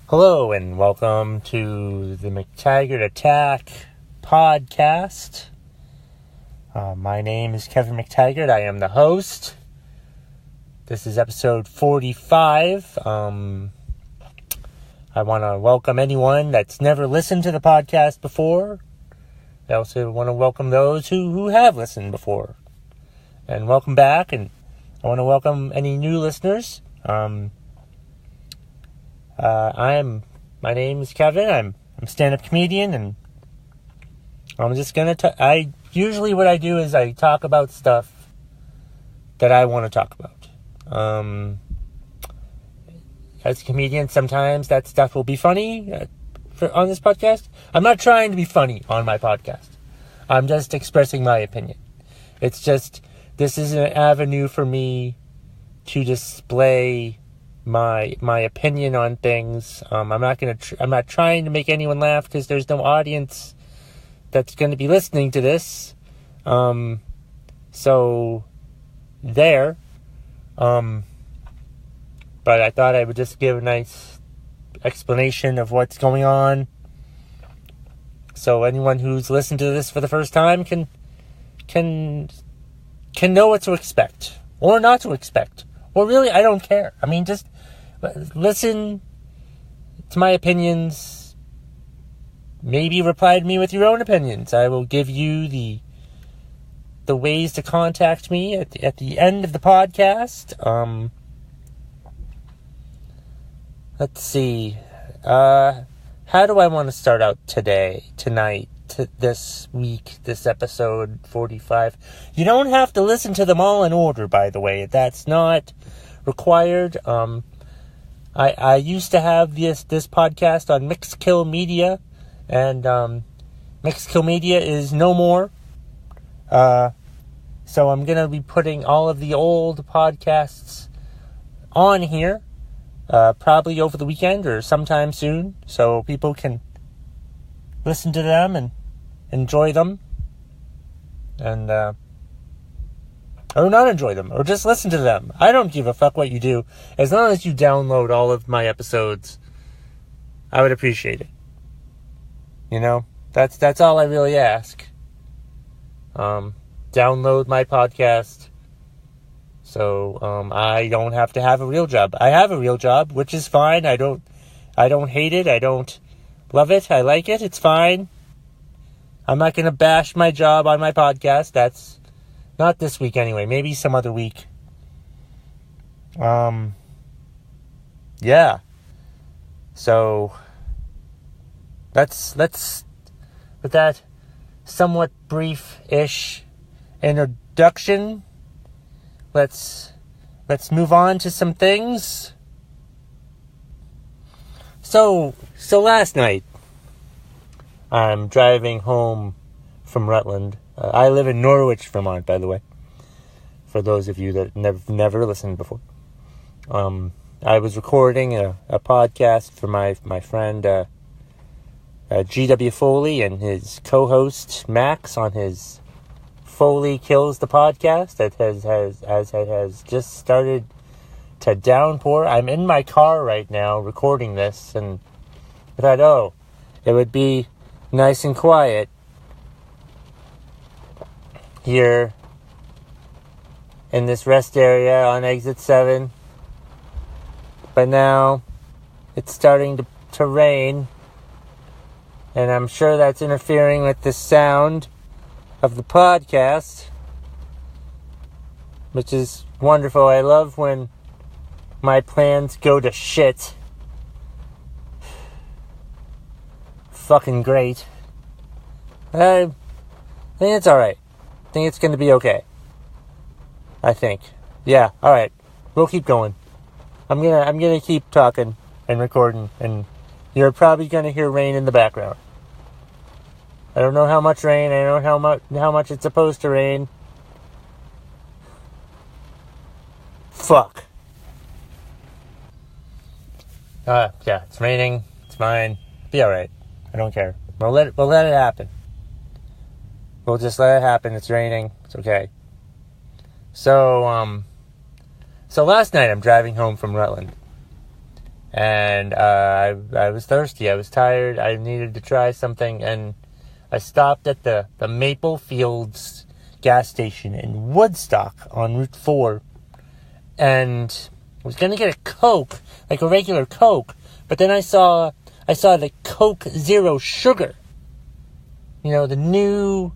Hello and welcome to the McTaggart Attack podcast. My name is Kevin McTaggart. I am the host. This is episode 45. I want to welcome anyone that's never listened to the podcast before. I also want to welcome those who have listened before. And welcome back. And I want to welcome any new listeners. My name is Kevin. I'm a stand-up comedian, and I'm just gonna usually what I do is I talk about stuff that I want to talk about. As a comedian, sometimes that stuff will be funny on this podcast. I'm not trying to be funny on my podcast. I'm just expressing my opinion. It's just, this is an avenue for me to display my opinion on things. I'm not trying to make anyone laugh because there's no audience that's going to be listening to this. So there. But I thought I would just give a nice explanation of what's going on, so anyone who's listened to this for the first time can know what to expect or not to expect. Or really, I don't care. I mean, just listen to my opinions. Maybe reply to me with your own opinions. I will give you the ways to contact me at the end of the podcast. Let's see. How do I want to start out tonight, this week, this episode 45? You don't have to listen to them all in order, by the way. That's not required. I used to have this podcast on Mixkill Media, and Mixkill Media is no more. So I'm going to be putting all of the old podcasts on here, probably over the weekend or sometime soon, so people can listen to them and enjoy them, and or not enjoy them, or just listen to them. I don't give a fuck what you do. As long as you download all of my episodes, I would appreciate it. You know, that's all I really ask. Download my podcast, so I don't have to have a real job. I have a real job, which is fine. I don't hate it. I don't love it. I like it. It's fine. I'm not gonna bash my job on my podcast. That's not this week anyway. Maybe some other week. Yeah. So let's with that somewhat brief-ish introduction, let's move on to some things. So last night, I'm driving home from Rutland. I live in Norwich, Vermont, by the way, for those of you that never listened before. I was recording a podcast for my friend G.W. Foley and his co-host Max on his Foley Kills the podcast that has just started to downpour. I'm in my car right now recording this, and I thought, it would be nice and quiet here in this rest area on exit 7. But now it's starting to rain, and I'm sure that's interfering with the sound of the podcast, which is wonderful. I love when my plans go to shit. Fucking great. I think it's alright. I think it's going to be okay. I think. Yeah, alright. We'll keep going. I'm gonna keep talking and recording, and you're probably gonna hear rain in the background. I don't know how much rain. I don't know how much it's supposed to rain. Fuck. Yeah, it's raining. It's fine. Be alright. I don't care. We'll let it happen. We'll just let it happen. It's raining. It's okay. So last night I'm driving home from Rutland. And I was thirsty. I was tired. I needed to try something. And I stopped at the Maple Fields gas station in Woodstock on Route 4. And I was going to get a Coke, like a regular Coke. But then I saw the Coke Zero Sugar. You know, the new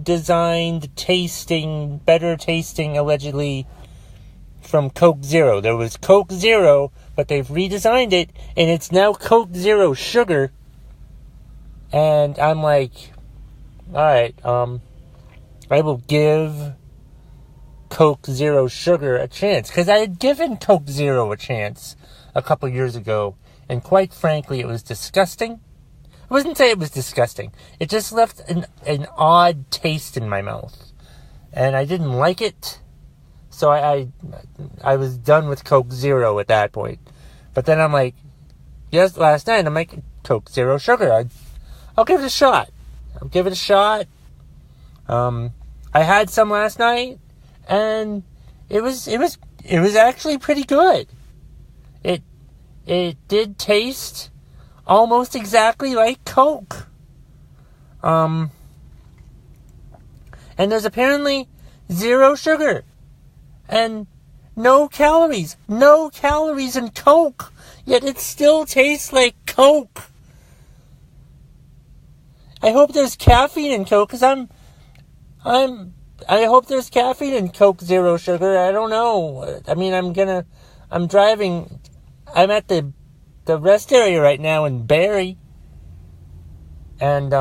designed tasting, better tasting, allegedly, from Coke Zero. There was Coke Zero, but they've redesigned it, and it's now Coke Zero Sugar. And I'm like, alright, I will give Coke Zero Sugar a chance. Because I had given Coke Zero a chance a couple years ago, and quite frankly, it was disgusting. I wouldn't say it was disgusting. It just left an odd taste in my mouth. And I didn't like it. So I was done with Coke Zero at that point. But then I'm like, last night I'm like, Coke Zero Sugar. I'll give it a shot. I had some last night, and it was actually pretty good. It did taste almost exactly like Coke. And there's apparently zero sugar. And no calories in Coke, yet it still tastes like Coke. I hope there's caffeine in Coke, because I hope there's caffeine in Coke Zero Sugar. I don't know. I mean, I'm driving, I'm at the rest area right now in Barrie, and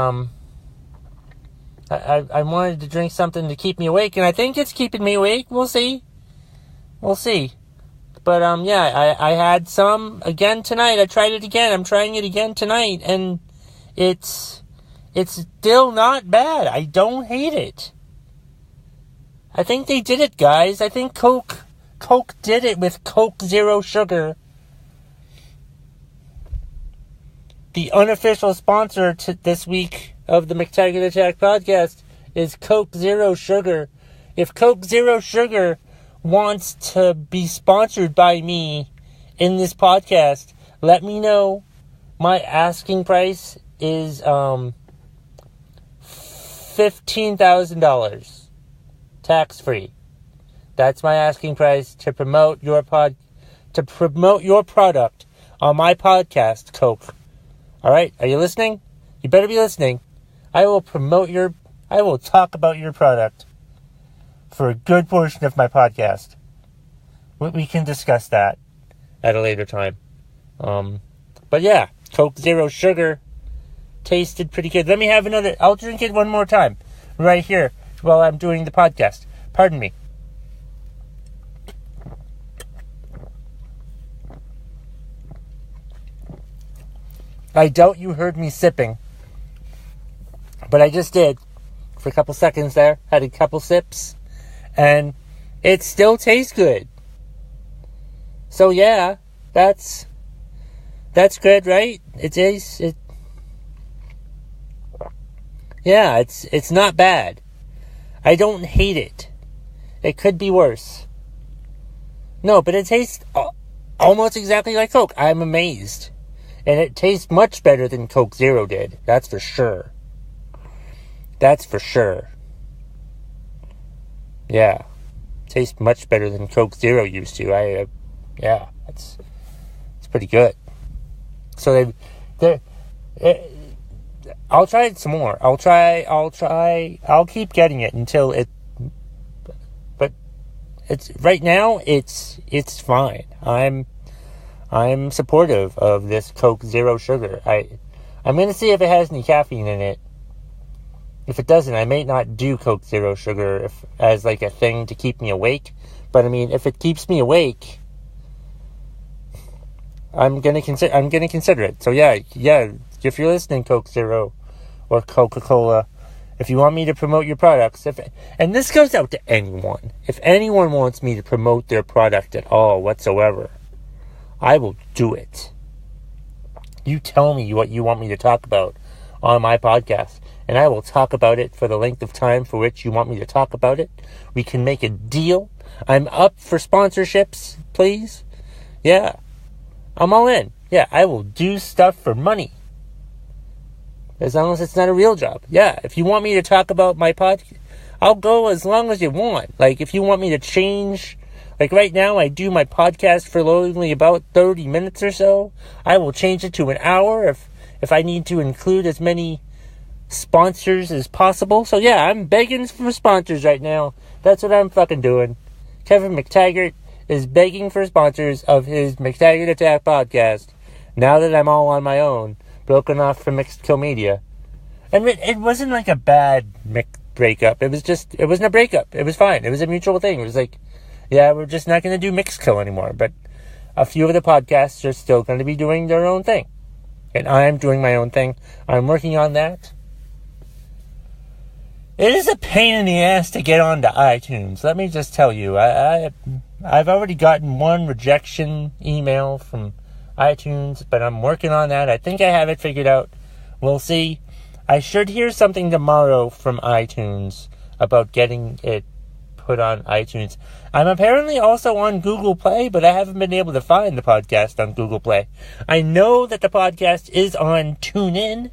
I wanted to drink something to keep me awake, and I think it's keeping me awake. We'll see. But I had some again tonight. I tried it again. I'm trying it again tonight, and it's still not bad. I don't hate it. I think they did it, guys. I think Coke did it with Coke Zero Sugar. The unofficial sponsor this week of the McTaggart Attack podcast is Coke Zero Sugar. If Coke Zero Sugar wants to be sponsored by me in this podcast, let me know. My asking price is $15,000, tax free. That's my asking price to promote your product on my podcast, Coke. All right, are you listening? You better be listening. I will talk about your product for a good portion of my podcast. We can discuss that at a later time. But yeah, Coke Zero Sugar tasted pretty good. Let me have another. I'll drink it one more time right here while I'm doing the podcast. Pardon me. I doubt you heard me sipping, but I just did for a couple seconds there. Had a couple sips, and it still tastes good. So yeah, that's good, right? Yeah, it's not bad. I don't hate it. It could be worse. No, but it tastes almost exactly like Coke. I'm amazed. And it tastes much better than Coke Zero did. That's for sure. Yeah. Tastes much better than Coke Zero used to. Yeah, it's pretty good. So I'll try it some more. I'll keep getting it until it, but it's right now it's fine. I'm supportive of this Coke Zero Sugar. I'm going to see if it has any caffeine in it. If it doesn't, I may not do Coke Zero Sugar as like a thing to keep me awake. But I mean, if it keeps me awake, I'm gonna consider it. So yeah. If you're listening, Coke Zero or Coca-Cola, if you want me to promote your products, and this goes out to anyone. If anyone wants me to promote their product at all whatsoever, I will do it. You tell me what you want me to talk about on my podcast, and I will talk about it for the length of time for which you want me to talk about it. We can make a deal. I'm up for sponsorships, please. Yeah. I'm all in. Yeah, I will do stuff for money. As long as it's not a real job. Yeah, if you want me to talk about my podcast, I'll go as long as you want. Like, if you want me to change, like right now I do my podcast for only about 30 minutes or so. I will change it to an hour if I need to include as many sponsors as possible. So yeah, I'm begging for sponsors right now. That's what I'm fucking doing. Kevin McTaggart is begging for sponsors of his McTaggart Attack podcast. Now that I'm all on my own, broken off from Mixed Kill Media. And it wasn't like a bad breakup. It wasn't a breakup. It was fine. It was a mutual thing. It was like, yeah, we're just not going to do Mixed Kill anymore. But a few of the podcasts are still going to be doing their own thing. And I'm doing my own thing. I'm working on that. It is a pain in the ass to get onto iTunes. Let me just tell you. I've already gotten one rejection email from iTunes, but I'm working on that. I think I have it figured out. We'll see. I should hear something tomorrow from iTunes about getting it put on iTunes. I'm apparently also on Google Play, but I haven't been able to find the podcast on Google Play. I know that the podcast is on TuneIn,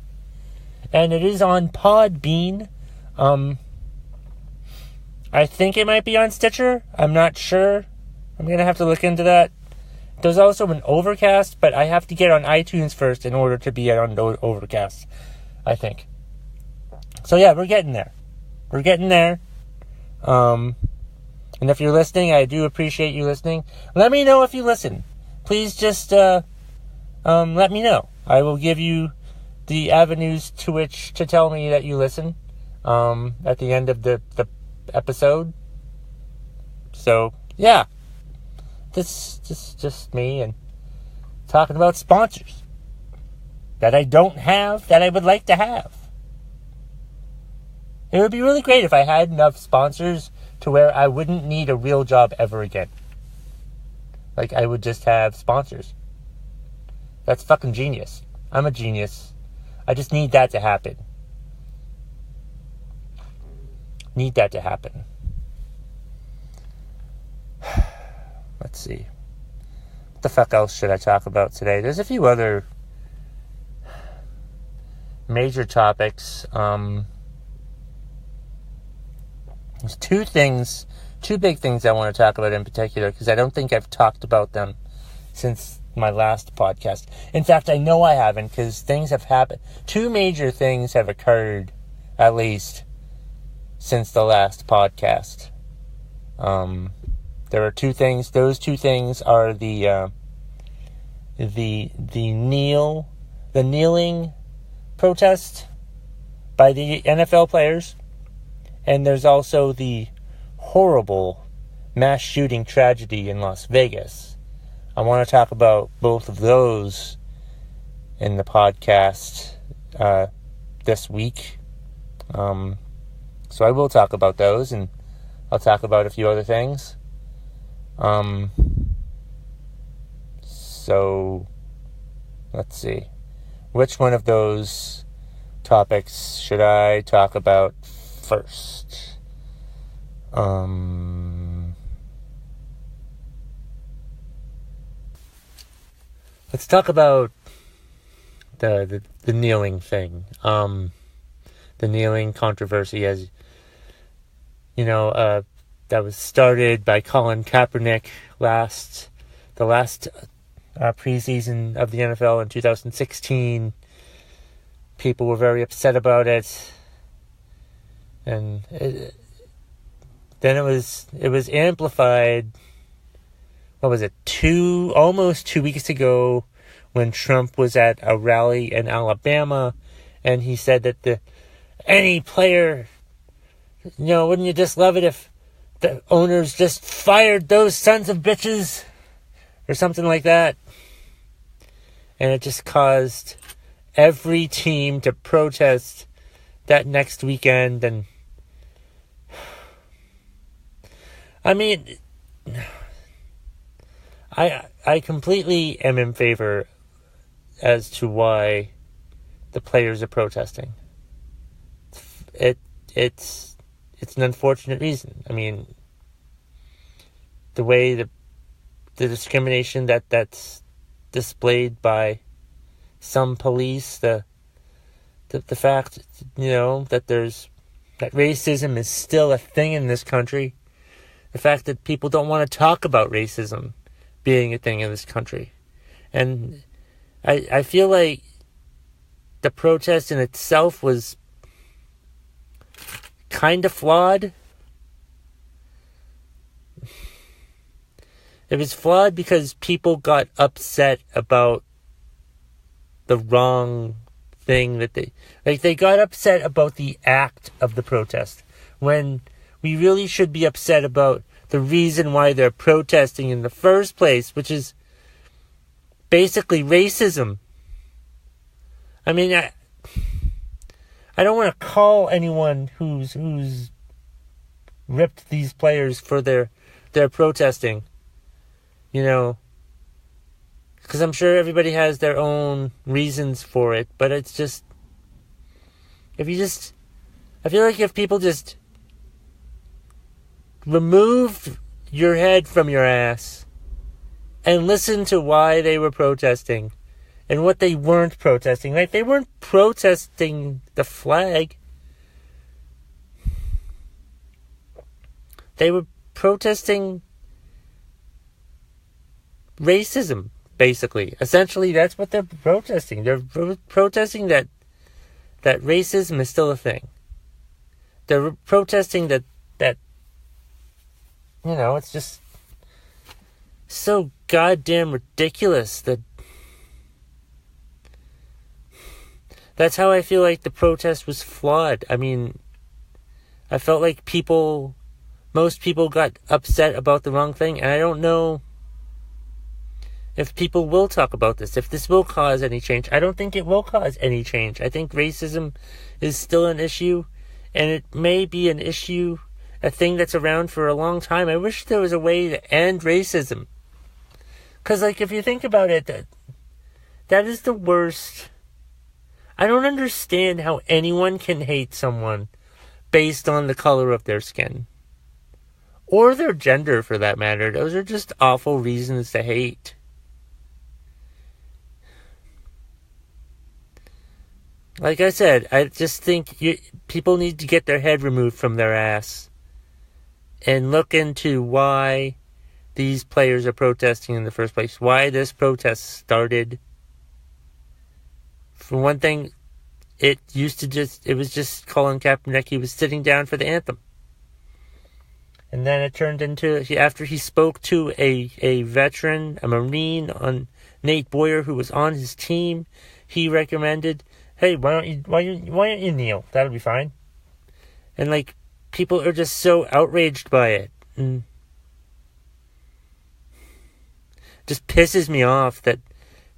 and it is on Podbean. I think it might be on Stitcher. I'm not sure. I'm going to have to look into that. There's also an Overcast, but I have to get on iTunes first in order to be on Overcast, I think. So yeah, we're getting there. We're getting there. And if you're listening, I do appreciate you listening. Let me know if you listen. Please just let me know. I will give you the avenues to which to tell me that you listen at the end of the episode. So yeah, this is just me and talking about sponsors that I don't have that I would like to have. It would be really great if I had enough sponsors to where I wouldn't need a real job ever again. Like, I would just have sponsors. That's fucking genius. I'm a genius. I just need that to happen. Need that to happen. Let's see. What the fuck else should I talk about today? There's a few other major topics. There's two big things I want to talk about in particular, because I don't think I've talked about them since my last podcast. In fact, I know I haven't, because things have happened. Two major things have occurred, at least, since the last podcast. There are two things. Those two things are the kneeling protest by the NFL players, and there's also the horrible mass shooting tragedy in Las Vegas. I want to talk about both of those in the podcast this week. So I will talk about those, and I'll talk about a few other things. So let's see. Which one of those topics should I talk about first? Let's talk about the kneeling thing. The kneeling controversy, as you know, that was started by Colin Kaepernick the last preseason of the NFL in 2016. People were very upset about it, and then it was amplified. What was it? Almost 2 weeks ago, when Trump was at a rally in Alabama, and he said that any player, wouldn't you just love it if the owners just fired those sons of bitches, or something like that. And it just caused every team to protest that next weekend. And I mean, I completely am in favor as to why the players are protesting. It's an unfortunate reason. I mean, the way the discrimination that's displayed by some police, the fact, that that racism is still a thing in this country, the fact that people don't want to talk about racism being a thing in this country. And I feel like the protest in itself was kind of flawed. It was flawed because people got upset about the wrong thing that they got upset about the act of the protest, when we really should be upset about the reason why they're protesting in the first place, which is basically racism. I mean, I don't want to call anyone who's ripped these players for their protesting, because I'm sure everybody has their own reasons for it, but it's just, I feel like if people just remove your head from your ass and listen to why they were protesting and what they weren't protesting. Like, they weren't protesting the flag. They were protesting racism, basically. Essentially, that's what they're protesting. They're protesting that racism is still a thing. They're protesting that it's just so goddamn ridiculous that's how I feel like the protest was flawed. I mean, I felt like most people got upset about the wrong thing, and I don't know if people will talk about this, if this will cause any change. I don't think it will cause any change. I think racism is still an issue, and it may be an issue, a thing that's around for a long time. I wish there was a way to end racism. Because, if you think about it, that is the worst. I don't understand how anyone can hate someone based on the color of their skin. Or their gender, for that matter. Those are just awful reasons to hate. Like I said, I just think people need to get their head removed from their ass and look into why these players are protesting in the first place. Why this protest started. For one thing, it was just Colin Kaepernick. He was sitting down for the anthem. And then it turned into, after he spoke to a veteran, a Marine, on Nate Boyer, who was on his team, he recommended, hey, why don't you kneel? That'll be fine. And people are just so outraged by it. And just pisses me off that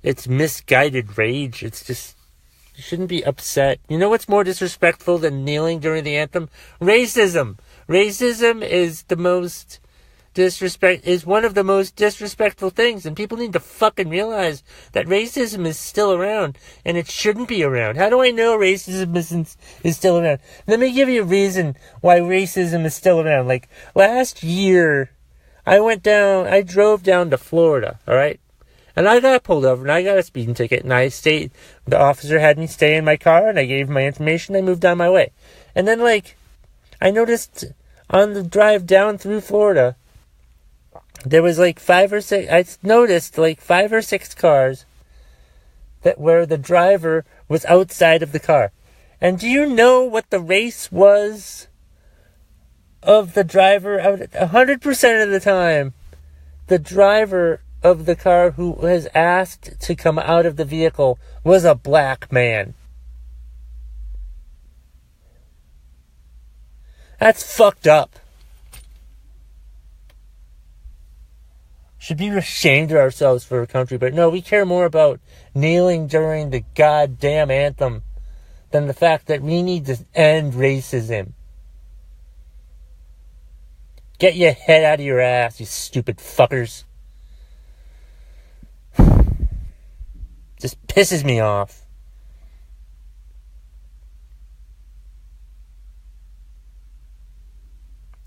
it's misguided rage. It's just, you shouldn't be upset. You know what's more disrespectful than kneeling during the anthem? Racism. Racism is one of the most disrespectful things, and people need to fucking realize that racism is still around, and it shouldn't be around. How do I know racism is still around? Let me give you a reason why racism is still around. Last year, I drove down to Florida, alright? And I got pulled over, and I got a speeding ticket, and the officer had me stay in my car, and I gave him my information, I moved on my way. And then, I noticed on the drive down through Florida, there was 5 or 6, I noticed 5 or 6 cars where the driver was outside of the car. And do you know what the race was of the driver? 100% of the time, the driver of the car who was asked to come out of the vehicle was a black man. That's fucked up. Should be ashamed of ourselves for a country, but no, we care more about kneeling during the goddamn anthem than the fact that we need to end racism. Get your head out of your ass, you stupid fuckers. Just pisses me off.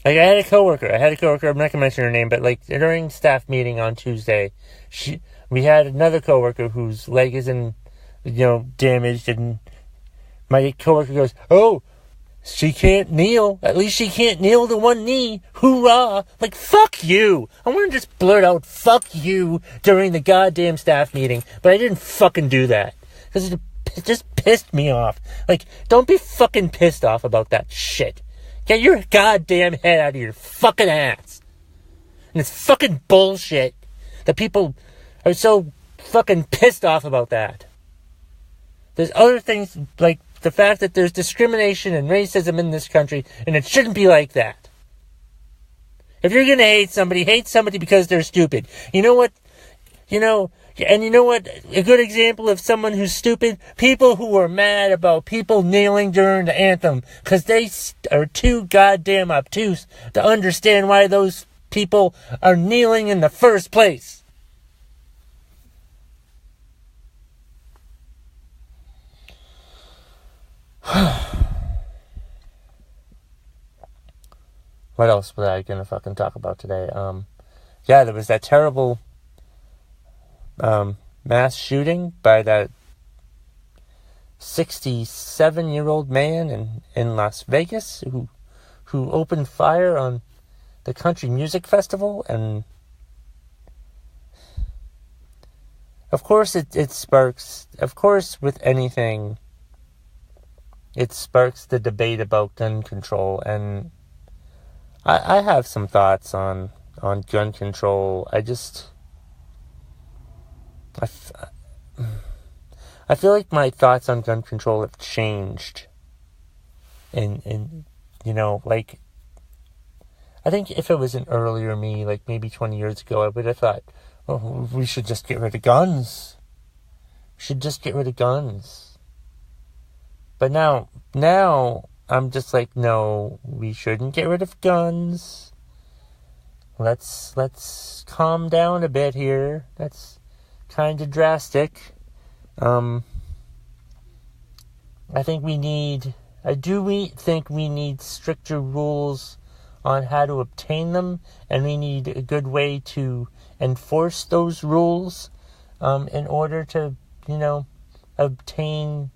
I had a coworker, I'm not going to mention her name, but during staff meeting on Tuesday, We had another coworker whose leg is damaged, and my coworker goes, "Oh, she can't kneel. At least she can't kneel to one knee. Hoorah!" Like, fuck you. I want to just blurt out, "Fuck you," during the goddamn staff meeting, but I didn't fucking do that. Because it just pissed me off. Like, don't be fucking pissed off about that shit. Get your goddamn head out of your fucking ass. And it's fucking bullshit that people are so fucking pissed off about that. There's other things, like the fact that there's discrimination and racism in this country, and it shouldn't be like that. If you're gonna hate somebody because they're stupid. You know what? And you know what? A good example of someone who's stupid? People who are mad about people kneeling during the anthem, because they are too goddamn obtuse to understand why those people are kneeling in the first place. What else was I gonna fucking talk about today? There was that terrible mass shooting by that 67-year-old man in Las Vegas who opened fire on the country music festival, and of course it sparks, of course with anything, it sparks the debate about gun control, and I have some thoughts on gun control. I feel like my thoughts on gun control have changed. And like, I think if it was an earlier me, like maybe 20 years ago, I would have thought, oh, we should just get rid of guns. We should just get rid of guns. But now I'm just like, no, we shouldn't get rid of guns. Let's calm down a bit here. That's kind of drastic. I think we need stricter rules on how to obtain them, and we need a good way to enforce those rules in order to, obtain,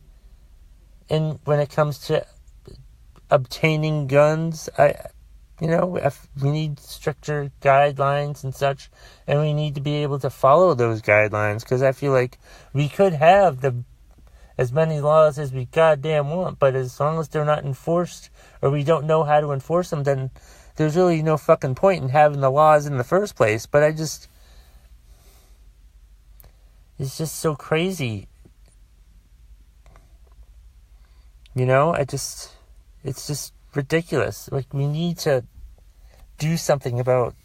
and when it comes to obtaining guns, if we need stricter guidelines and such, and we need to be able to follow those guidelines, because I feel like we could have as many laws as we goddamn want, but as long as they're not enforced, or we don't know how to enforce them, then there's really no fucking point in having the laws in the first place. But it's just so crazy. It's just ridiculous. Like, we need to do something about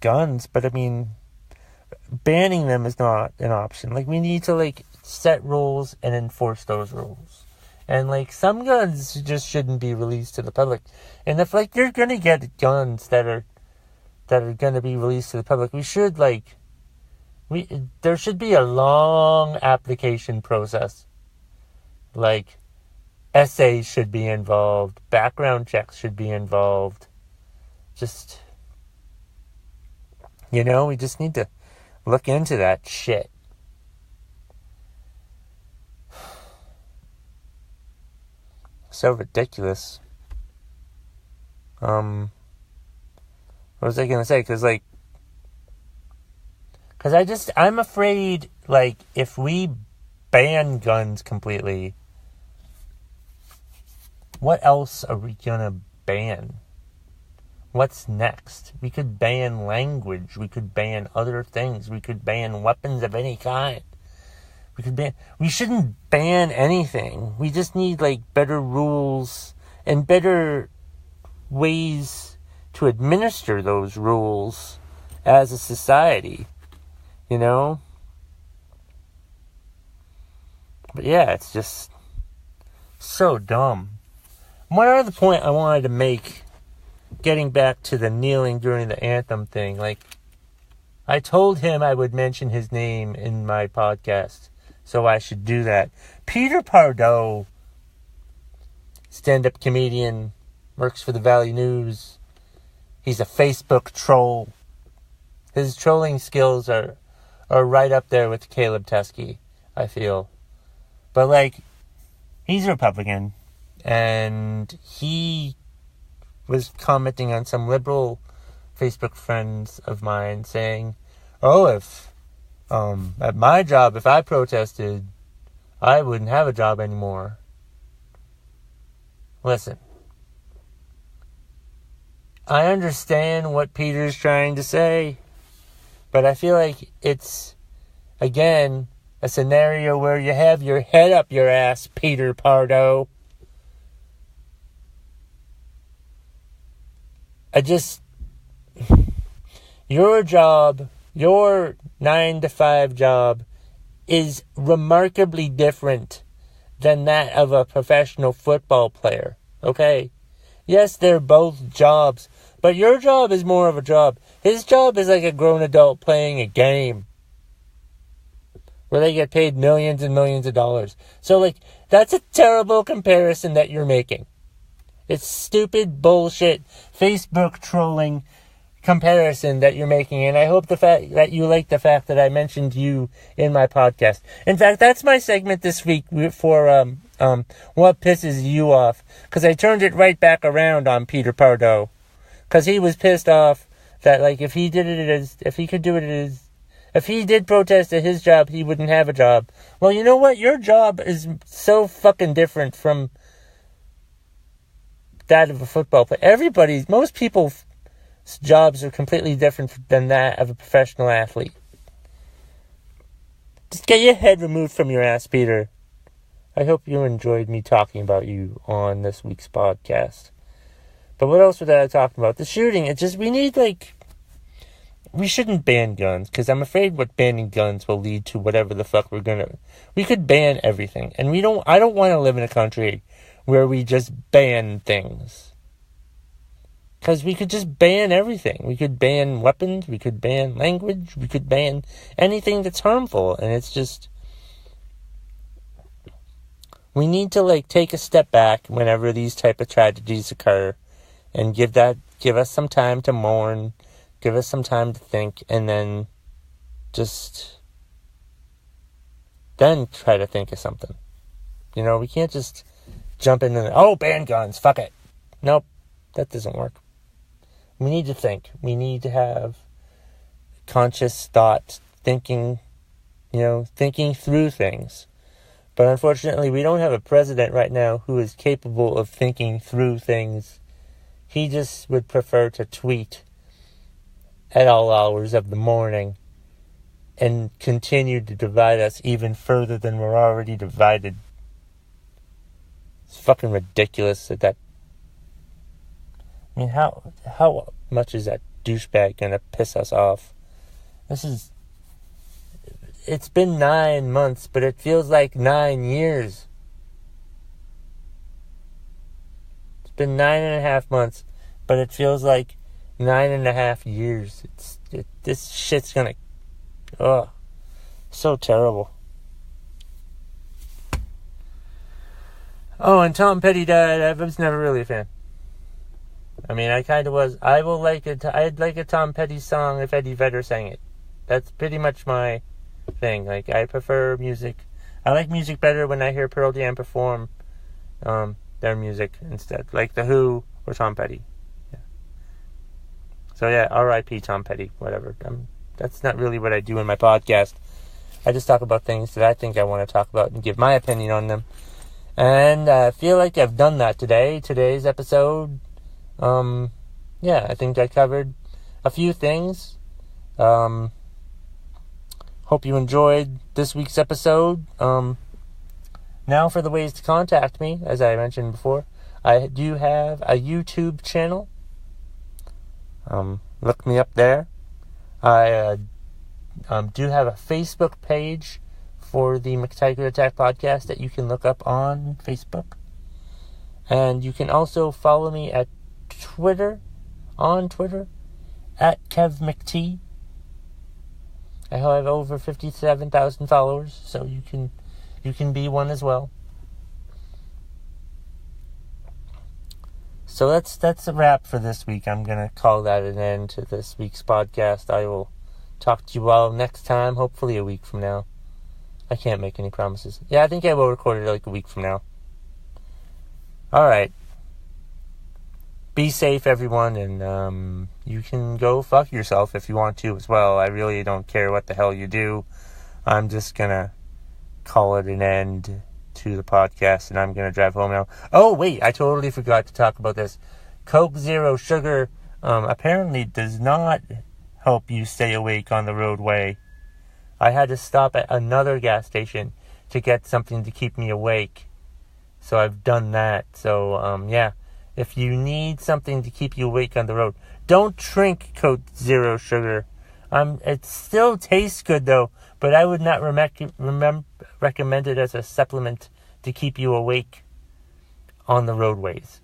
guns, but I mean, banning them is not an option. Like, we need to, set rules and enforce those rules. And, some guns just shouldn't be released to the public. And if, you're gonna get guns that are gonna be released to the public, we should, there should be a long application process. Essays should be involved. Background checks should be involved. Just, we just need to look into that shit. So ridiculous. What was I gonna say? Because I'm afraid, if we ban guns completely, what else are we gonna ban? What's next? We could ban language. We could ban other things. We could ban weapons of any kind. We shouldn't ban anything. We just need, better rules and better ways to administer those rules as a society, But yeah, it's just so dumb. One other point I wanted to make, getting back to the kneeling during the anthem thing, I told him I would mention his name in my podcast, so I should do that. Peter Pardo, stand-up comedian, works for the Valley News. He's a Facebook troll. His trolling skills are are right up there with Caleb Teskey, I feel. But, like, he's a Republican, and he was commenting on some liberal Facebook friends of mine saying, oh, if, at my job, if I protested, I wouldn't have a job anymore. Listen, I understand what Peter's trying to say, but I feel like it's, again, a scenario where you have your head up your ass, Peter Pardo. Your job, your 9-to-5 job, is remarkably different than that of a professional football player, okay? Yes, they're both jobs, but your job is more of a job. His job is like a grown adult playing a game where they get paid millions and millions of dollars. So, like, that's a terrible comparison that you're making. It's stupid bullshit Facebook trolling comparison that you're making, and I hope that you like the fact that I mentioned you in my podcast. In fact, that's my segment this week for what pisses you off, because I turned it right back around on Peter Pardo, because he was pissed off that, like, if he did protest at his job, he wouldn't have a job. Well, you know what? Your job is so fucking different from that of a football player. Most people's jobs are completely different than that of a professional athlete. Just get your head removed from your ass, Peter. I hope you enjoyed me talking about you on this week's podcast. But what else was I talking about? The shooting. We shouldn't ban guns, because I'm afraid what banning guns will lead to whatever the fuck we could ban everything. And I don't want to live in a country where we just ban things. Because we could just ban everything. We could ban weapons, we could ban language, we could ban anything that's harmful. And it's just, we need to, like, take a step back whenever these type of tragedies occur and give us some time to mourn, give us some time to think, and then try to think of something. You know, we can't just jump in and, ban guns, fuck it. Nope, that doesn't work. We need to think. We need to have conscious thought, thinking through things. But unfortunately, we don't have a president right now who is capable of thinking through things. He just would prefer to tweet at all hours of the morning and continue to divide us even further than we're already divided. It's fucking ridiculous that I mean, how much is that douchebag gonna piss us off? It's been 9 months, but it feels like 9 years. It's been 9.5 months, but it feels like 9.5 years. This shit's gonna, so terrible. Oh, and Tom Petty died. I was never really a fan. I mean, I kind of was. I'd like a Tom Petty song if Eddie Vedder sang it. That's pretty much my thing. Like, I prefer music. I like music better when I hear Pearl Jam perform their music instead. Like The Who or Tom Petty. Yeah. So, yeah, R.I.P. Tom Petty. Whatever. That's not really what I do in my podcast. I just talk about things that I think I want to talk about and give my opinion on them. And I feel like I've done that today. Today's episode... I think I covered a few things. Hope you enjoyed this week's episode. Now for the ways to contact me, as I mentioned before. I do have a YouTube channel. Look me up there. I do have a Facebook page for the McTaggart Attack podcast that you can look up on Facebook. And you can also follow me at Twitter, at KevMcT. I have over 57,000 followers, so you can be one as well. So that's a wrap for this week. I'm gonna call that an end to this week's podcast. I will talk to you all next time, hopefully a week from now. I can't make any promises. Yeah, I think I will record it like a week from now. Alright. Be safe, everyone, and you can go fuck yourself if you want to as well. I really don't care what the hell you do. I'm just gonna call it an end to the podcast, and I'm gonna drive home now. Oh, wait, I totally forgot to talk about this. Coke Zero Sugar apparently does not help you stay awake on the roadway. I had to stop at another gas station to get something to keep me awake. So I've done that. So, yeah. If you need something to keep you awake on the road, don't drink Coke Zero Sugar. It still tastes good, though, but I would not recommend it as a supplement to keep you awake on the roadways.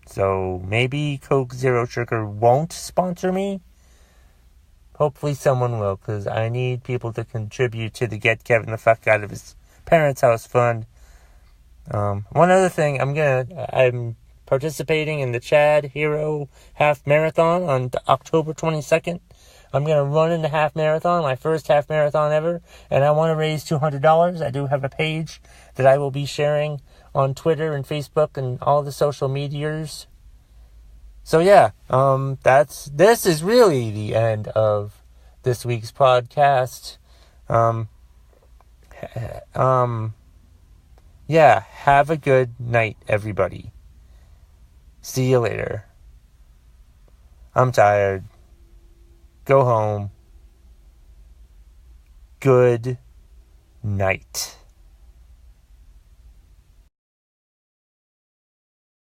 So maybe Coke Zero Sugar won't sponsor me. Hopefully someone will, because I need people to contribute to the Get Kevin the Fuck Out of His Parents' House Fund. One other thing, I'm participating in the Chad Hero Half Marathon on October 22nd. I'm going to run in the half marathon, my first half marathon ever, and I want to raise $200. I do have a page that I will be sharing on Twitter and Facebook and all the social medias. So yeah, this is really the end of this week's podcast. Yeah, have a good night, everybody. See you later. I'm tired. Go home. Good night.